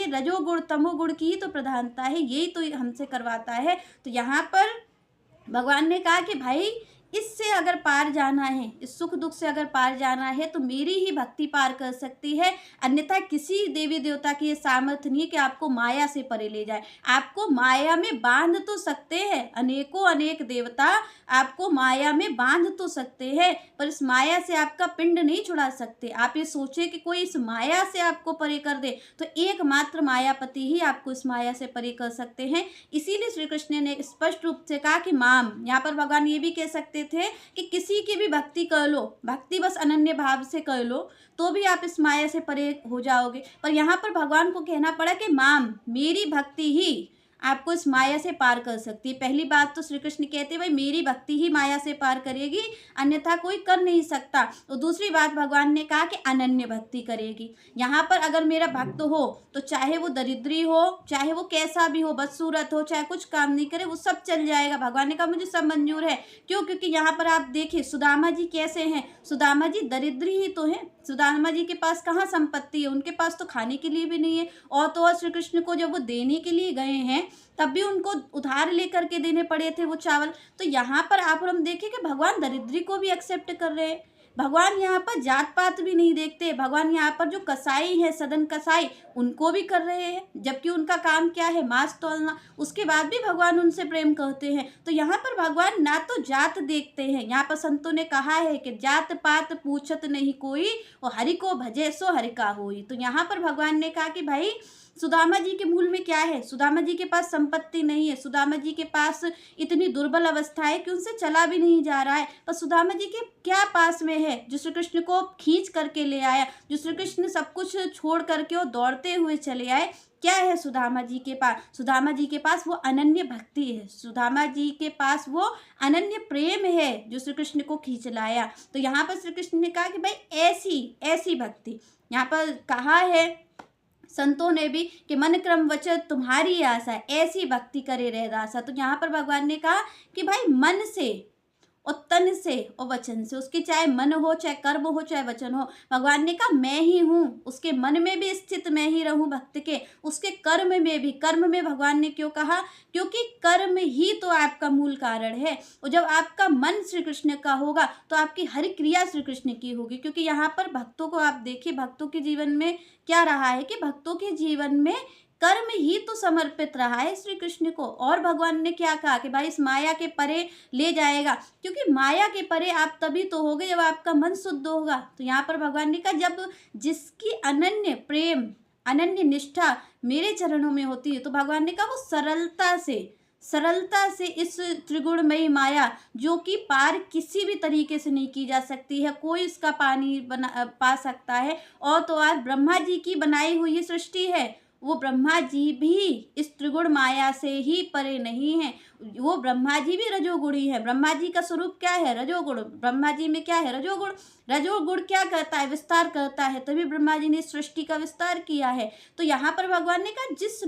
रजोगुण तमोगुण की ही तो प्रधानता है, यही तो हमसे करवाता है। तो यहाँ पर भगवान ने कहा कि भाई इससे अगर पार जाना है, इस सुख दुख से अगर पार जाना है तो मेरी ही भक्ति पार कर सकती है, अन्यथा किसी देवी देवता की ये सामर्थ्य नहीं है कि आपको माया से परे ले जाए। आपको माया में बांध तो सकते हैं, अनेकों अनेक देवता आपको माया में बांध तो सकते हैं, पर इस माया से आपका पिंड नहीं छुड़ा सकते। आप ये सोचे कि कोई इस माया से आपको परे कर दे, तो एकमात्र मायापति ही आपको इस माया से परे कर सकते हैं। इसीलिए श्री कृष्ण ने स्पष्ट रूप से कहा कि माम, यहाँ पर भगवान ये भी कह सकते थे कि किसी की भी भक्ति कर लो, भक्ति बस अनन्य भाव से कर लो तो भी आप इस माया से परे हो जाओगे। पर यहाँ पर भगवान को कहना पड़ा कि माम, मेरी भक्ति ही आपको इस माया से पार कर सकती है। पहली बात तो श्री कृष्ण कहते हैं भाई मेरी भक्ति ही माया से पार करेगी, अन्यथा कोई कर नहीं सकता। तो दूसरी बात भगवान ने कहा कि अनन्य भक्ति करेगी। यहाँ पर अगर मेरा भक्त हो तो चाहे वो दरिद्री हो, चाहे वो कैसा भी हो, बदसूरत हो, चाहे कुछ काम नहीं करे, वो सब चल जाएगा। भगवान ने कहा मुझे सब मंजूर है। क्यों? क्योंकि यहाँ पर आप देखिए सुदामा जी कैसे हैं। सुदामा जी दरिद्री ही तो हैं। सुदामा जी के पास कहाँ संपत्ति है, उनके पास तो खाने के लिए भी नहीं है। और तो और श्री कृष्ण को जब वो देने के लिए गए हैं तब भी उनको उधार लेकर के देने पड़े थे वो चावल। तो यहाँ पर आप और हम देखें कि भगवान दरिद्री को भी एक्सेप्ट कर रहे हैं। भगवान यहाँ पर जात पात भी नहीं देखते। भगवान यहाँ पर जो कसाई है, सदन कसाई, उनको भी कर रहे हैं, जबकि उनका काम क्या है, मांस तौलना। उसके बाद भी भगवान उनसे प्रेम करते हैं। तो यहाँ पर भगवान ना तो जात देखते हैं, यहाँ पर संतों ने कहा है कि जात पात पूछत नहीं कोई, और हरि को भजे सो हरि का होई। तो यहाँ पर भगवान ने कहा कि भाई सुदामा जी के मूल में क्या है, सुदामा जी के पास संपत्ति नहीं है, सुदामा जी के पास इतनी दुर्बल अवस्था है कि उनसे चला भी नहीं जा रहा है, पर सुदामा जी के क्या पास में है जो श्री कृष्ण को खींच करके ले आया, जो श्री कृष्ण सब कुछ छोड़ करके और दौड़ते हुए चले आए। क्या है सुदामा जी के पास? सुदामा जी के पास वो अनन्य भक्ति है, सुदामा जी के पास वो अनन्य प्रेम है जो श्री कृष्ण को खींच लाया। तो यहाँ पर श्री कृष्ण ने कहा कि भाई ऐसी ऐसी भक्ति, यहाँ पर कहा है संतों ने भी कि मन क्रम वचन तुम्हारी आशा, ऐसी भक्ति करे रह दासा। तो यहाँ पर भगवान ने कहा कि भाई मन से और तन से और वचन से, उसके चाहे मन हो, चाहे कर्म हो, चाहे वचन हो, भगवान ने कहा मैं ही हूँ, उसके मन में भी स्थित मैं ही रहूँ भक्त के, उसके कर्म में भी। कर्म में भगवान ने क्यों कहा? क्योंकि कर्म ही तो आपका मूल कारण है, और जब आपका मन श्री कृष्ण का होगा तो आपकी हर क्रिया श्री कृष्ण की होगी। क्योंकि यहाँ पर भक्तों को आप देखिए, भक्तों के जीवन में क्या रहा है कि भक्तों के जीवन में कर्म ही तो समर्पित रहा है श्री कृष्ण को। और भगवान ने क्या कहा कि भाई इस माया के परे ले जाएगा, क्योंकि माया के परे आप तभी तो होगे जब आपका मन शुद्ध होगा। तो यहाँ पर भगवान ने कहा जब जिसकी अनन्य प्रेम, अनन्य निष्ठा मेरे चरणों में होती है, तो भगवान ने कहा वो सरलता से इस त्रिगुणमयी माया, जो कि पार किसी भी तरीके से नहीं की जा सकती है, कोई इसका पानी पा सकता है। और तो और ब्रह्मा जी की बनाई हुई सृष्टि है, वो ब्रह्मा जी भी इस त्रिगुण माया से ही परे नहीं है। वो ब्रह्मा जी भी रजोगुणी है। ब्रह्मा जी का स्वरूप क्या है? रजोगुण। ब्रह्मा जी में क्या है? रजोगुण। रजोगुण क्या करता है? विस्तार करता है, तभी ब्रह्मा जी ने सृष्टि का विस्तार किया है। तो यहाँ पर भगवान ने कहा जिस